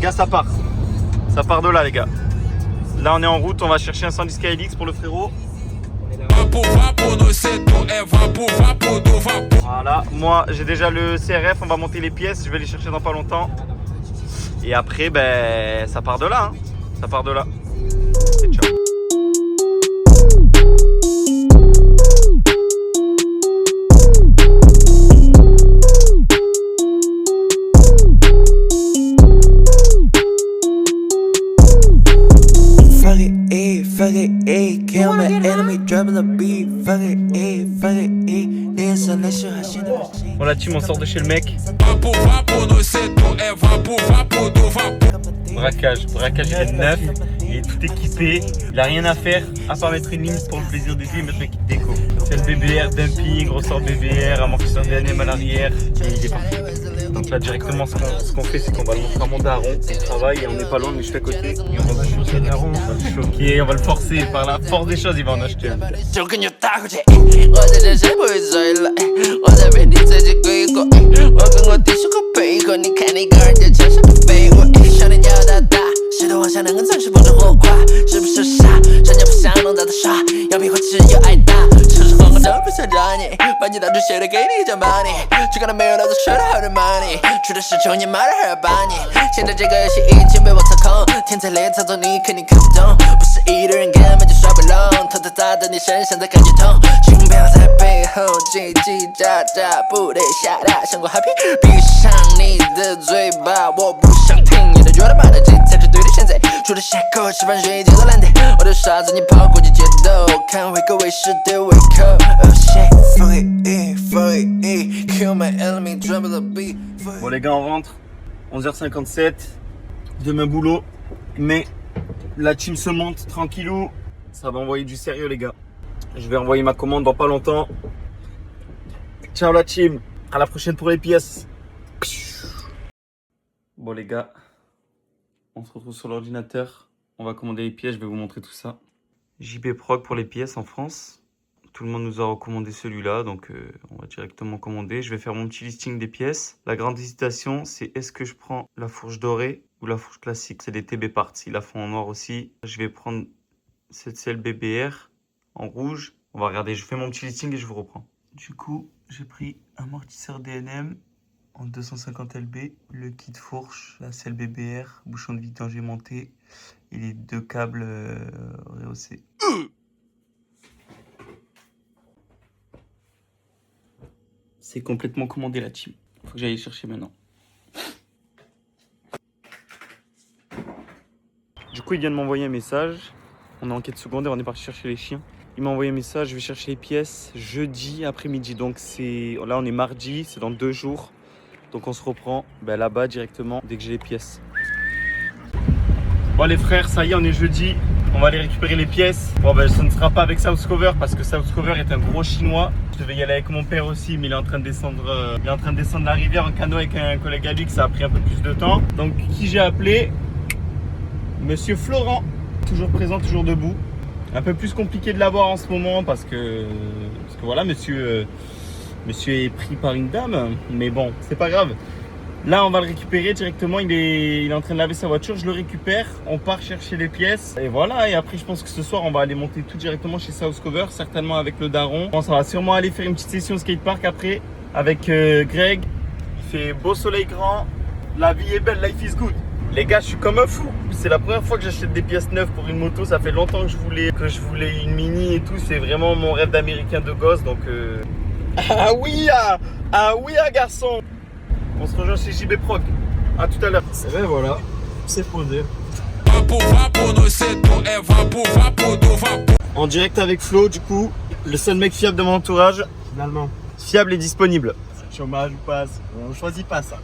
gars, ça part. Ça part de là, les gars. Là, on est en route. On va chercher un 110 KLX pour le frérot. Voilà. Moi, j'ai déjà le CRF. On va monter les pièces. Je vais les chercher dans pas longtemps. Et après, ben, ça part de là. Hein. Ça part de là. Et ciao. Bon la team, on sort de chez le mec. Braquage il est neuf, il est tout équipé, il a rien à faire à part mettre une ligne pour le plaisir de lui et mettre le kit déco. C'est le BBR, dumping, ressort BBR, amortisseur DNM à l'arrière et il est parti. Donc là directement ce qu'on fait c'est qu'on va le montrer à mon daron, on travaille et on n'est pas loin mais je suis à côté. Et on va choquer le daron, on va le choquer, on va le forcer par la force des choses, il va en acheter un. Bon les gars, on rentre, 11h57, demain boulot, mais la team se monte tranquillou, ça va envoyer du sérieux les gars. Je vais envoyer ma commande dans pas longtemps. Ciao la team, à la prochaine pour les pièces. Bon les gars, on se retrouve sur l'ordinateur, on va commander les pièces, je vais vous montrer tout ça. JB Prog pour les pièces en France. Tout le monde nous a recommandé celui-là, donc on va directement commander. Je vais faire mon petit listing des pièces. La grande hésitation, c'est est-ce que je prends la fourche dorée ou la fourche classique. C'est des TB Parts, ils la font en noir aussi. Je vais prendre cette selle BBR en rouge. On va regarder, je fais mon petit listing et je vous reprends. Du coup, j'ai pris un amortisseur DNM en 250 lb, le kit fourche, la selle BBR, bouchon de vidange aimanté et les deux câbles rehaussés. C'est complètement commandé la team. Faut que j'aille chercher maintenant. Du coup, il vient de m'envoyer un message. On est en quête secondaire, on est parti chercher les chiens. Il m'a envoyé un message, je vais chercher les pièces jeudi après-midi. Donc là, on est mardi, c'est dans 2 jours. Donc on se reprend là-bas directement dès que j'ai les pièces. Bon les frères, ça y est, on est jeudi. On va aller récupérer les pièces. Bon ce ne sera pas avec Southcover parce que Southcover est un gros chinois. Je devais y aller avec mon père aussi, mais il est en train de descendre, la rivière en canot avec un collègue à lui, que ça a pris un peu plus de temps. Donc qui j'ai appelé? Monsieur Florent, toujours présent, toujours debout. Un peu plus compliqué de l'avoir en ce moment parce que voilà, monsieur est pris par une dame, mais bon, c'est pas grave. Là, on va le récupérer directement. Il est en train de laver sa voiture. Je le récupère. On part chercher les pièces. Et voilà. Et après, je pense que ce soir, on va aller monter tout directement chez Southcover, certainement avec le daron. Bon, ça va sûrement aller faire une petite session skatepark après avec Greg. Il fait beau soleil grand. La vie est belle. Life is good. Les gars, je suis comme un fou. C'est la première fois que j'achète des pièces neuves pour une moto. Ça fait longtemps que je voulais une mini et tout. C'est vraiment mon rêve d'américain de gosse. Donc, ah oui, garçon. On se rejoint chez JB Prog. A tout à l'heure. Et ben voilà, c'est posé. En direct avec Flo, du coup, le seul mec fiable de mon entourage. Finalement. Fiable et disponible. Chômage ou passe, on choisit pas ça.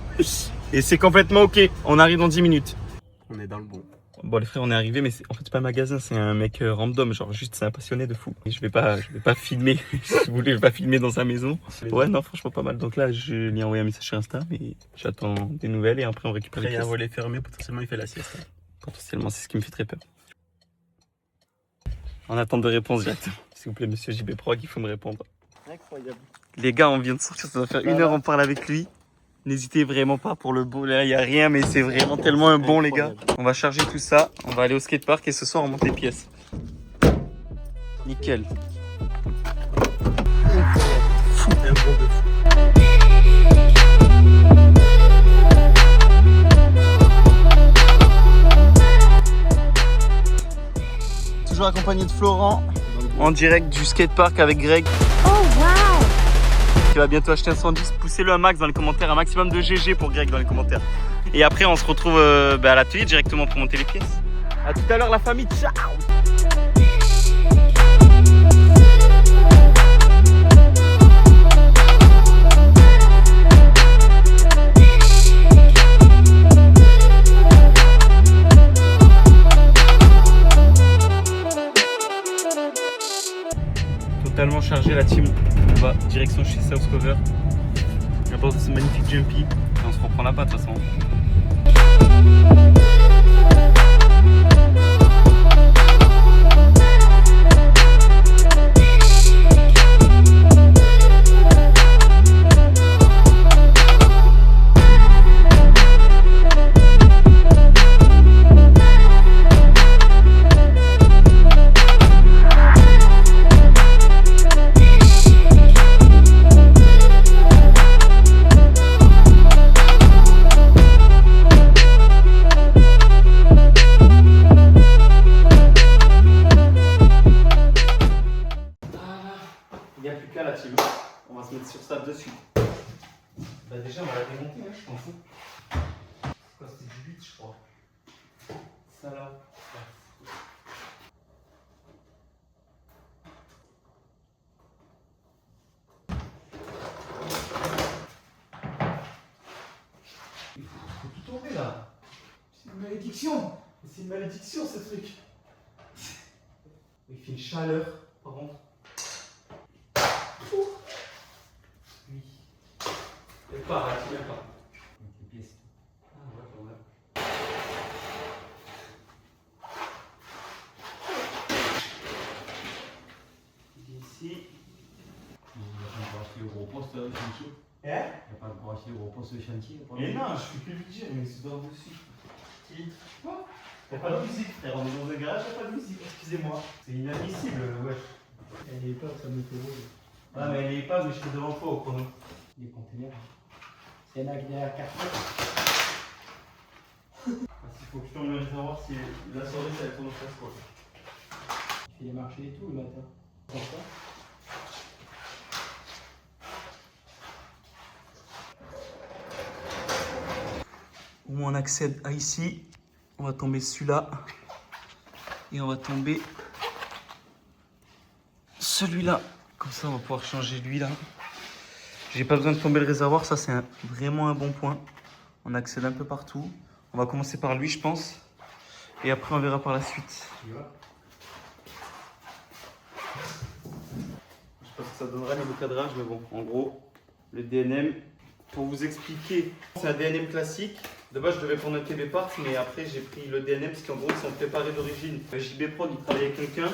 Et c'est complètement ok. On arrive dans 10 minutes. On est dans le bon. Bon les frères, on est arrivé, mais en fait c'est pas un magasin, c'est un mec random, genre juste c'est un passionné de fou. Et je vais pas filmer, si vous voulez, je vais pas filmer dans sa maison. Ouais non, franchement pas mal. Donc là je lui ai envoyé un message sur Insta, mais j'attends des nouvelles et après on récupère les pièces. Il y a un pièces. volet fermé, potentiellement il fait la sieste. Potentiellement c'est ce qui me fait très peur. En attente de réponse directement. S'il vous plaît monsieur JB Prog, il faut me répondre. Incroyable. Les gars, on vient de sortir, ça doit faire 1 heure, on parle avec lui. N'hésitez vraiment pas pour le beau. Là, il n'y a rien, mais c'est vraiment tellement un bon, les gars. On va charger tout ça. On va aller au skatepark et ce soir, on monte les pièces. Nickel. C'est un bon de fou. Toujours accompagné de Florent, en direct du skatepark avec Greg. Oh wow! Qui va bientôt acheter un 110. Poussez-le un max dans les commentaires, un maximum de GG pour Greg dans les commentaires. Et après, on se retrouve à l'atelier directement pour monter les pièces. A tout à l'heure, la famille. Ciao! Totalement chargé la team. On va direction chez South Cover. On va passer ce magnifique jumpy. Et on se reprend là-bas de toute façon. Il n'y a plus qu'à la team. On va se mettre sur ça dessus. Bah déjà on va la démonter, hein, je t'en fous. C'est quoi, c'était du 8 je crois. Ça là. Il faut tout tomber là. C'est une malédiction. C'est une malédiction ce truc. Il fait une chaleur par contre. Oui. Elle part, elle tient pas. Les pièces. Ah ouais, quand même. Ici. Il n'y a pas encore acheté le gros poste de chantier. Hein? Il n'y a pas encore acheté le gros poste de chantier. Mais non, je fais que lui dire, mais c'est dans dessus. Quoi? Y'a pas de musique, frère. On est dans un garage, y'a pas de musique, excusez-moi. C'est inadmissible, wesh. Elle est pas, ça me fait rouge. Ah, mais elle est pas, mais je suis devant toi au chrono. Les conteneurs. C'est un qui est à 4 mètres. Il faut que je tourne le réservoir si la soirée ça va être ton autre quoi. Il fait les marchés et tout le matin. Pourquoi? Au moins on accède à ici. On va tomber celui-là. Et on va tomber celui-là. Comme ça on va pouvoir changer lui là. J'ai pas besoin de tomber le réservoir, ça c'est vraiment un bon point. On accède un peu partout. On va commencer par lui je pense. Et après on verra par la suite. Tu vois? Je sais pas ce que ça donnera niveau cadrage, mais bon, en gros, le DNM, pour vous expliquer, c'est un DNM classique. De base, je devais prendre un TB Parts, mais après, j'ai pris le DNM parce qu'en gros, ils sont préparés d'origine. JB Prod, il travaille avec quelqu'un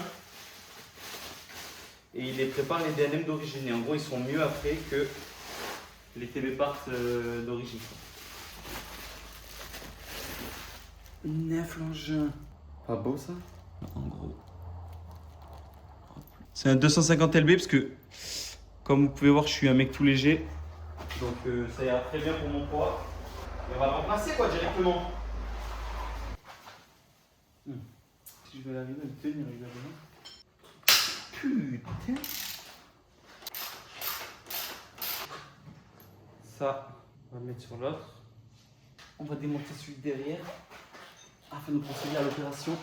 et il les prépare les DNM d'origine. Et en gros, ils sont mieux après que les TB Parts d'origine. 9 l'engin. Pas beau ça? En gros. C'est un 250 LB parce que, comme vous pouvez voir, je suis un mec tout léger. Donc ça ira très bien pour mon poids. Et on va le remplacer quoi directement. Si je vais arriver à le tenir évidemment. Putain. Ça, on va le mettre sur l'autre. On va démonter celui de derrière afin de procéder à l'opération.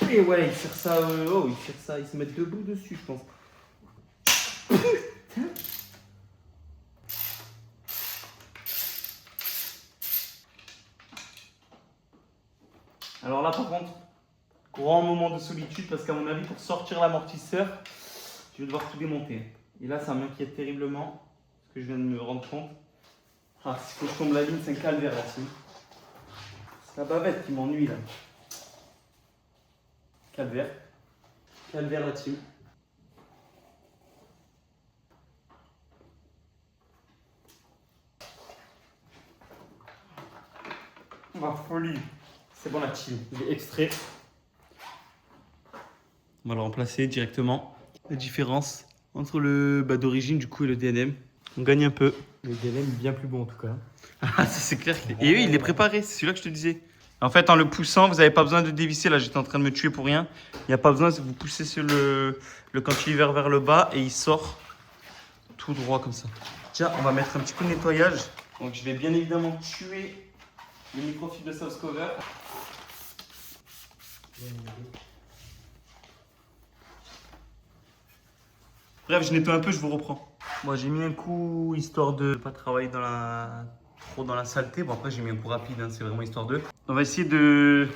Et ouais, il serre ça, il serre ça, ils se mettent debout dessus, je pense. Putain. Alors là, par contre, grand moment de solitude parce qu'à mon avis, pour sortir l'amortisseur, je vais devoir tout démonter. Et là, ça m'inquiète terriblement parce que je viens de me rendre compte. Ah, s'il faut que je tombe la ligne, c'est un calvaire là-dessus. C'est la bavette qui m'ennuie là. Calvaire. Calvaire là-dessus. Ma folie. C'est bon, la chill. Il est extrait. On va le remplacer directement. La différence entre le d'origine du coup et le DNM. On gagne un peu. Le DLM est bien plus bon en tout cas. Ah, c'est clair. Et oui, il est préparé. C'est celui-là que je te disais. En fait, en le poussant, vous n'avez pas besoin de dévisser. Là, j'étais en train de me tuer pour rien. Il n'y a pas besoin. Vous poussez sur le cantilever vers le bas et il sort tout droit comme ça. Tiens, on va mettre un petit coup de nettoyage. Donc, je vais bien évidemment tuer le microfibre de sauce cover. Bref, je nettoie un peu, je vous reprends. Moi, j'ai mis un coup histoire de ne pas travailler trop dans la saleté. Bon, après, j'ai mis un coup rapide, hein, c'est vraiment histoire de. On va essayer de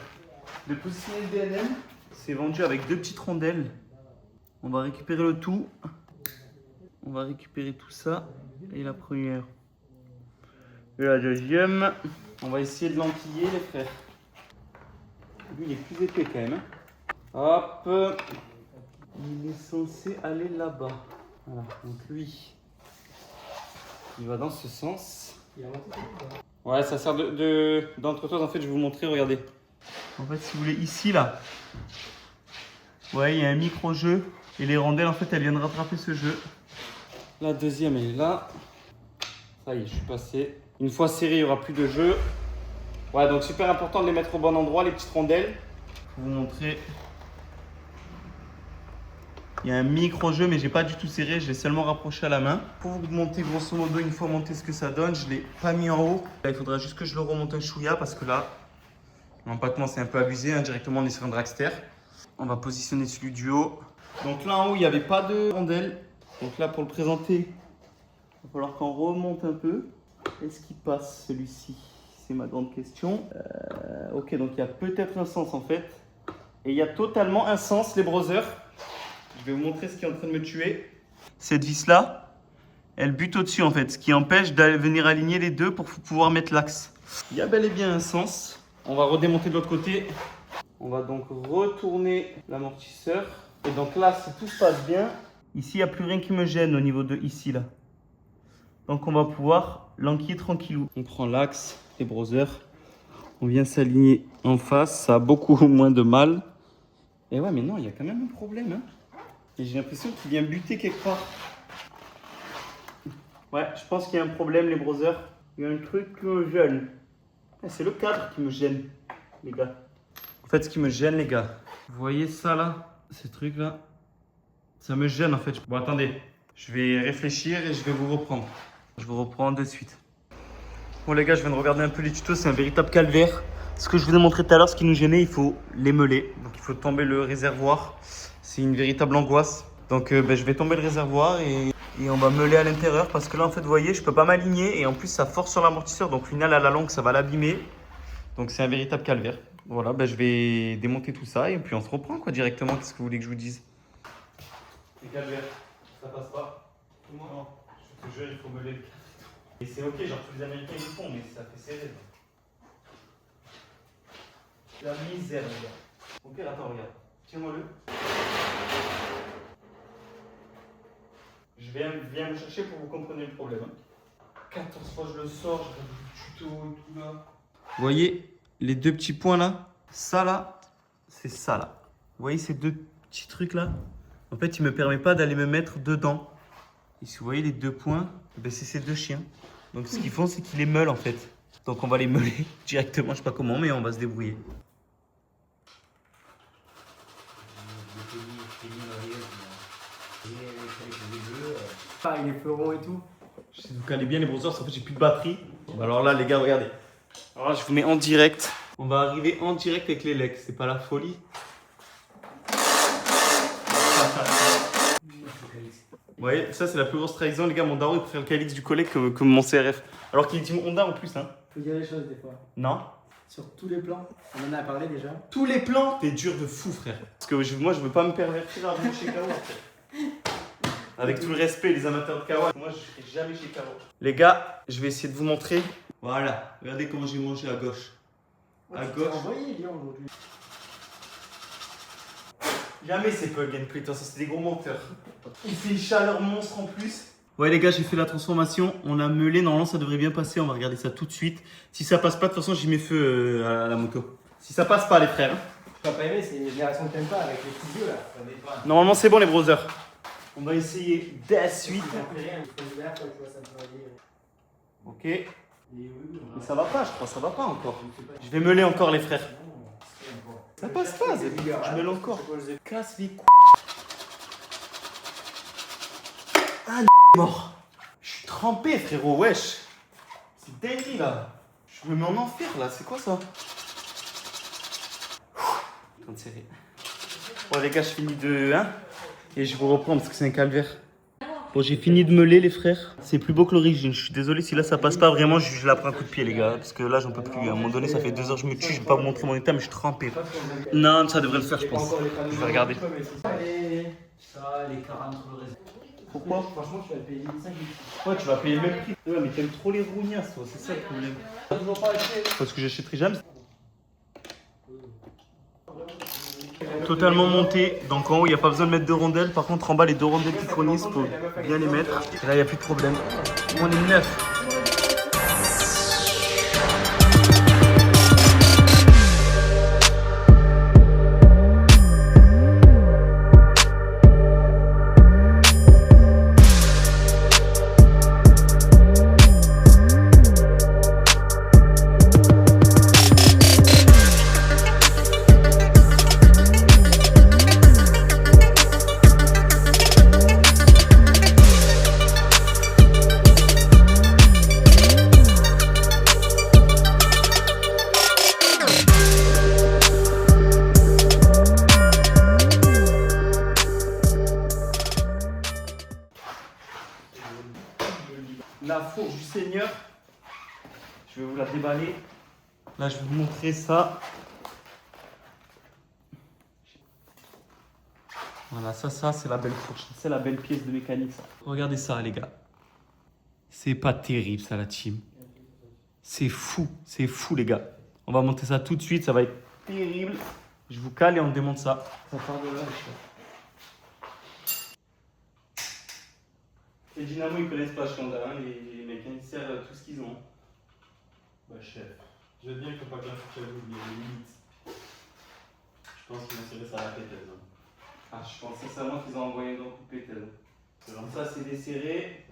positionner le DNM. C'est vendu avec 2 petites rondelles. On va récupérer le tout. On va récupérer tout ça. Et la première. Et la deuxième. On va essayer de l'enquiller, les frères. Lui, il est plus épais quand même. Hop. Il est censé aller là-bas. Voilà, donc lui, il va dans ce sens. Il a monté ça. Ouais, ça sert d'entretose. En fait, je vais vous montrer, regardez. En fait, si vous voulez, ici, là, ouais, il y a un micro-jeu. Et les rondelles, en fait, elles viennent rattraper ce jeu. La deuxième, elle est là. Ça y est, je suis passé. Une fois serré, il n'y aura plus de jeu. Ouais, donc super important de les mettre au bon endroit, les petites rondelles. Je vais vous montrer. Il y a un micro-jeu, mais j'ai pas du tout serré, je l'ai seulement rapproché à la main. Pour vous monter grosso modo, une fois monté ce que ça donne, je ne l'ai pas mis en haut. Là, il faudra juste que je le remonte un chouïa parce que là, l'empattement c'est un peu abusé. Hein. Directement, on est sur un dragster. On va positionner celui du haut. Donc là en haut, il n'y avait pas de rondelle. Donc là, pour le présenter, il va falloir qu'on remonte un peu. Est-ce qu'il passe celui-ci? C'est ma grande question. Ok, donc il y a peut-être un sens en fait. Et il y a totalement un sens, les brothers. Je vais vous montrer ce qui est en train de me tuer. Cette vis-là, elle bute au-dessus en fait, ce qui empêche d'aller venir aligner les deux pour pouvoir mettre l'axe. Il y a bel et bien un sens. On va redémonter de l'autre côté. On va donc retourner l'amortisseur. Et donc là, si tout se passe bien, ici, il n'y a plus rien qui me gêne au niveau de ici, là. Donc on va pouvoir l'enquiller tranquillou. On prend l'axe, les brothers. On vient s'aligner en face. Ça a beaucoup moins de mal. Et ouais, mais non, il y a quand même un problème, hein. Et j'ai l'impression qu'il vient buter quelque part. Ouais, je pense qu'il y a un problème, les brothers. Il y a un truc qui me gêne. C'est le cadre qui me gêne, les gars. En fait, ce qui me gêne, les gars, vous voyez ça là? Ces trucs-là, ça me gêne en fait. Bon, attendez, je vais réfléchir et je vais vous reprendre. Je vous reprends de suite. Bon, les gars, je viens de regarder un peu les tutos. C'est un véritable calvaire. Ce que je vous ai montré tout à l'heure, ce qui nous gênait, il faut les meuler. Donc, il faut tomber le réservoir. C'est une véritable angoisse. Donc je vais tomber le réservoir et on va meuler à l'intérieur parce que là en fait vous voyez je peux pas m'aligner et en plus ça force sur l'amortisseur donc au final à la longue ça va l'abîmer. Donc c'est un véritable calvaire. Voilà, je vais démonter tout ça et puis on se reprend quoi directement. Qu'est-ce que vous voulez que je vous dise? C'est calvaire, ça passe pas. Non, je te jure il faut meuler le cadre. Et c'est ok, genre tous les Américains ils le font mais ça fait serré. La misère les gars. Ok attends regarde, tiens-moi-le. Je viens me chercher pour que vous compreniez le problème. 14 fois je le sors, je fais du tuto et tout là. Vous voyez les deux petits points là? Ça là, c'est ça là. Vous voyez ces deux petits trucs là? En fait, il ne me permet pas d'aller me mettre dedans. Et si vous voyez les deux points, c'est ces deux chiens. Donc ce qu'ils font, c'est qu'ils les meulent en fait. Donc on va les meuler directement, je sais pas comment, mais on va se débrouiller. Ah, il est fleuron et tout. Je sais vous calez bien les brothers, en fait j'ai plus de batterie. Alors là les gars, regardez. Alors là je vous mets en direct. On va arriver en direct avec les legs, c'est pas la folie. Vous voyez, ça c'est la plus grosse trahison les gars, mon daron il préfère le Calix du collègue que mon CRF. Alors qu'il dit Honda en plus hein. Faut dire les choses des fois. Non. Sur tous les plans, on en a parlé déjà. Tous les plans, t'es dur de fou frère. Parce que moi je veux pas me pervertir à venir chez Kawa en fait. Avec tout le respect les amateurs de Kawa, moi je serai jamais chez Kawa. Les gars, je vais essayer de vous montrer. Voilà, regardez comment j'ai mangé à gauche. À gauche. Envoyé Lyon aujourd'hui. Jamais c'est plug and play, ça c'est des gros menteurs. Il fait une chaleur monstre en plus. Ouais les gars, j'ai fait la transformation, on a meulé, normalement ça devrait bien passer, on va regarder ça tout de suite. Si ça passe pas, de toute façon j'y mets feu à la moto. Si ça passe pas les frères. Tu vas pas aimer, c'est une génération que t'aimes pas avec les petits yeux là. Ça dépend. Normalement c'est bon les brothers. On va essayer de suite. Ok. Mais ça va pas, je crois, ça va pas encore. Je vais meuler encore les frères. Ça passe pas, je meule encore. Je casse les couilles. Ah, mort. Je suis trempé, frérot, wesh. C'est dingue là. Je me mets en enfer là, c'est quoi ça? Attends de serrer. Bon, les gars, je finis de. Hein, et je vous reprends parce que c'est un calvaire. Bon, j'ai fini de meuler, les frères. C'est plus beau que l'origine. Je suis désolé si là ça passe pas vraiment. Je la prends un coup de pied, les gars. Parce que là, j'en peux plus. À un moment donné, ça fait 2 heures que je me tue. Je vais pas vous montrer mon état, mais je suis trempé. Non, ça devrait le faire, je pense. Je vais regarder. Ça, les 40 sur le reste. Pourquoi? Franchement, tu vas payer 5 Ouais, tu vas payer le même prix. Ouais, mais t'aimes trop les rougnasses, toi. C'est ça le problème. toujours pas acheté. Parce que j'achèterai jamais. Totalement monté, donc en haut il n'y a pas besoin de mettre 2 rondelles. Par contre en bas les 2 rondelles qui fournissent, il faut bien les mettre. Et là il n'y a plus de problème. On est neuf. La fourche du Seigneur, je vais vous la déballer. Là, je vais vous montrer ça. Voilà, ça, c'est la belle fourche. C'est la belle pièce de mécanique, ça. Regardez ça, les gars. C'est pas terrible, ça, la team. C'est fou, les gars. On va monter ça tout de suite, ça va être terrible. Je vous cale et on démonte ça. Ça part de là, les gars. Les dynamos ils connaissent pas Shonda, hein, les mecs, ils servent tout ce qu'ils ont. Bah, chef. Je veux bien qu'il faut pas que la fourchette oublie les limites. Je pense qu'ils vont serrer ça à la pételle. Hein. Ah, je pensais sincèrement qu'ils ont envoyé un coup de pételle. Comme ça, c'est desserré.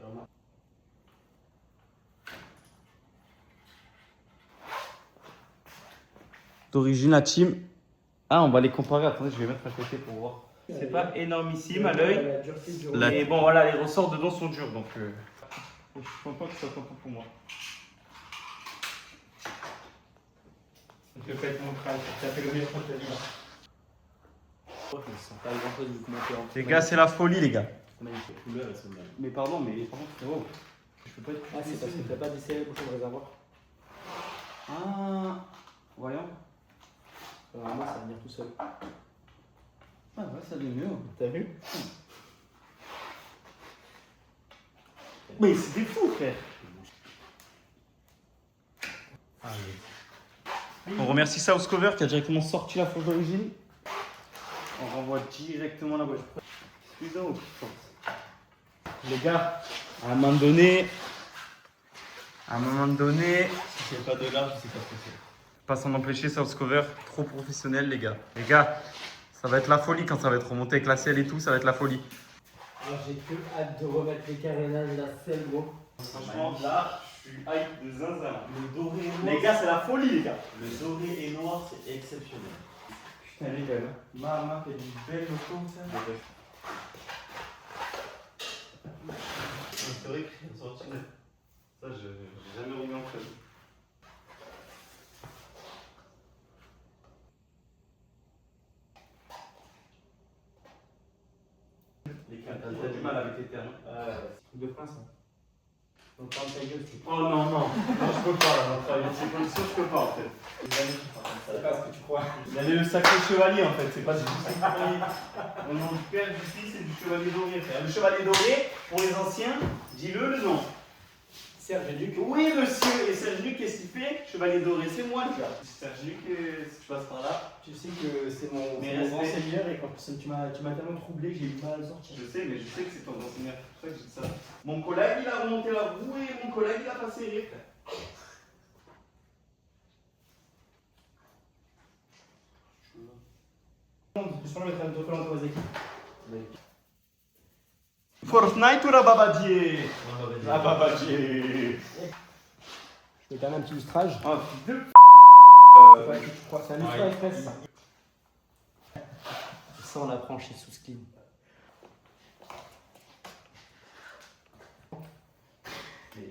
D'origine à team. Ah, on va les comparer. Attendez, je vais mettre à côté pour voir. C'est pas énormissime à l'œil. Mais bon, voilà, les ressorts dedans sont durs. Donc, je suis content que ça soit content pour moi. Je vais pas être mon crâne. Ça fait le meilleur projet. Les gars, c'est la folie, les gars. Magnifique couleur, elles sont belles. Mais pardon, mais par contre, frérot, je peux pas être. Ah, c'est parce que t'as pas desserré le bouchon de réservoir. Ah, voyons. Normalement, ça va venir tout seul. Ah, ouais, ça devient mieux. T'as vu? Mais c'est des fous, frère. Ah oui. On remercie South Cover qui a directement sorti la fourche d'origine. On renvoie directement la boîte. Excusez-moi, les gars, à un moment donné, Si c'est pas de large, je sais pas ce que c'est. pas s'en empêcher, South Cover, trop professionnel, les gars. Les gars, ça va être la folie quand ça va être remonté avec la selle et tout, ça va être la folie. Alors, j'ai que hâte de remettre les carénages, la selle, gros. Franchement, là, je suis hype de zinzin. Le doré et noir. Les gars, c'est la folie, les gars. Le doré et noir, c'est exceptionnel. Putain, les gars, maman fait du bel loco, ça. C'est vrai qu'ils ont sorti. Ça, j'ai jamais remis en fait. Les gars, t'as du mal avec les termes. Truc de France, hein. Donc, ferme ta gueule, tu Oh non, non, je peux pas, là, dans ces conditions, je peux pas, en fait. sais pas ce que tu crois. Il y avait le sacré chevalier, en fait, c'est pas du chevalier. Au nom du père, du fils et du chevalier doré, frère. Le chevalier doré, pour les anciens, dis-le le nom. Serge Luc. Oui, monsieur. Et Serge Luc, qu'est-ce qu'il fait? Chevalier doré, c'est moi, le gars. Serge Luc, si tu passes par là. Tu sais que c'est mon grand seigneur et quand tu m'as tellement troublé que j'ai eu du mal à le sortir. Je sais, mais je sais que c'est ton grand seigneur. C'est pour ça que je dis ça. Mon collègue, il a remonté la roue et mon collègue, il a pas serré, frère. Je pense mettre un peu dans vos équipes. Fortnite ou Rababadier? Rababadier. Je vais te donner un petit lustrage. Ah, fils de Ouais, je crois que c'est un lustrage express ça. Ça on apprend chez Souskin.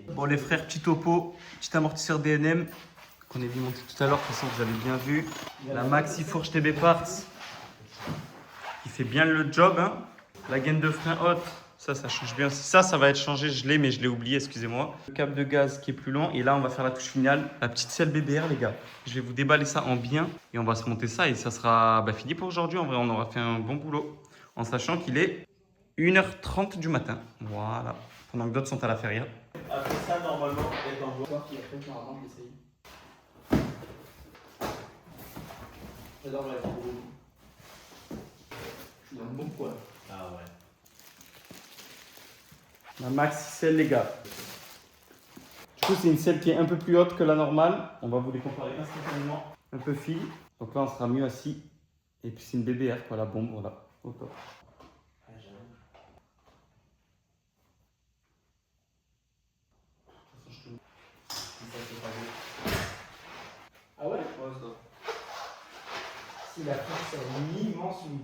Bon les frères, petit topo, petit amortisseur DNM qu'on a vu monter tout à l'heure, de toute façon vous avez bien vu. La Maxi Forge TB Parts qui fait bien le job. Hein. La gaine de frein haute, ça change bien. Ça va être changé, je l'ai mais je l'ai oublié, excusez-moi. Le câble de gaz qui est plus long et là on va faire la touche finale, la petite selle BBR les gars. Je vais vous déballer ça en bien et on va se monter ça et ça sera fini pour aujourd'hui. En vrai on aura fait un bon boulot en sachant qu'il est 1h30 du matin. Voilà, pendant que d'autres sont à la feria. Après ça, normalement, être en joie. Qui a fait normalement d'essayer. J'adore la vidéo. Je suis dans le bon poil. Ah ouais. La maxi selle les gars. Du coup c'est une selle qui est un peu plus haute que la normale. On va vous les comparer instantanément. Un peu fille. Donc là on sera mieux assis. Et puis c'est une BBR quoi, la bombe, voilà. Au top. Ah ouais? Si la force c'est un immense oui.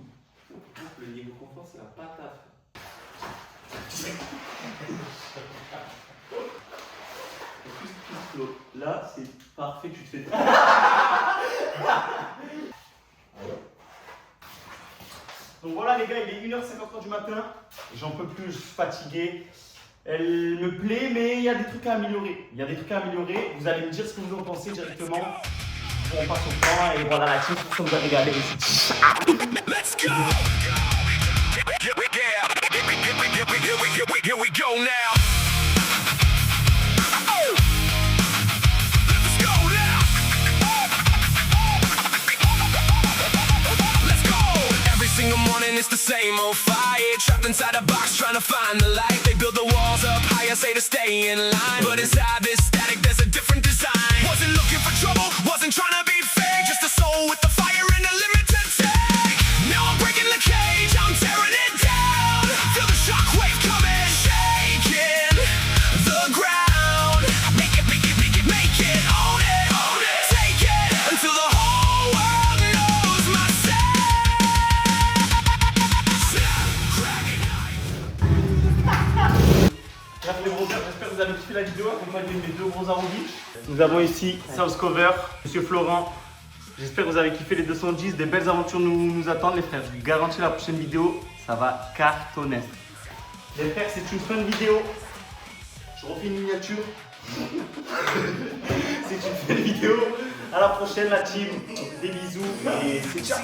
Le niveau confort, c'est la patate. Là, c'est parfait, tu te fais. Donc voilà les gars, il est 1h53 du matin. J'en peux plus, je suis fatigué. Elle me plaît, mais il y a des trucs à améliorer. Vous allez me dire ce que vous en pensez directement. On passe au point et voilà la team pour vous a régalé ici. Let's go! Here we go now. Oh. Let's go now. Let's go. Every single morning it's the same old fight. Trapped inside a box trying to find the light. They build the walls up higher, say to stay in line. But inside this static there's a different design. Wasn't looking for trouble, wasn't trying to be fake. Just a soul with the fire and a limited take. Now I'm breaking the cage, I'm tearing it down. Feel the shockwave coming, shaking the ground. Make it, own it, take it until the whole world knows my sound. Cracking Bref les gros gars, j'espère que vous avez kiffé la vidéo accompagné de mes deux gros arrondis. Nous avons ici South Cover, Monsieur Florent. J'espère que vous avez kiffé les 210, des belles aventures nous attendent les frères. Je vous garantis la prochaine vidéo, ça va cartonner. Les frères, c'est une fin de vidéo. Je refais une miniature. C'est une fin de vidéo. À la prochaine la team. Des bisous et c'est ciao.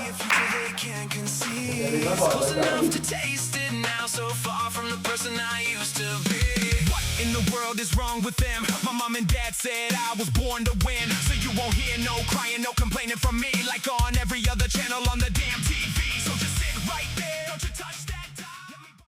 In the world is wrong with them? My mom and dad said I was born to win. So you won't hear no crying, no complaining from me. Like on every other channel on the damn TV.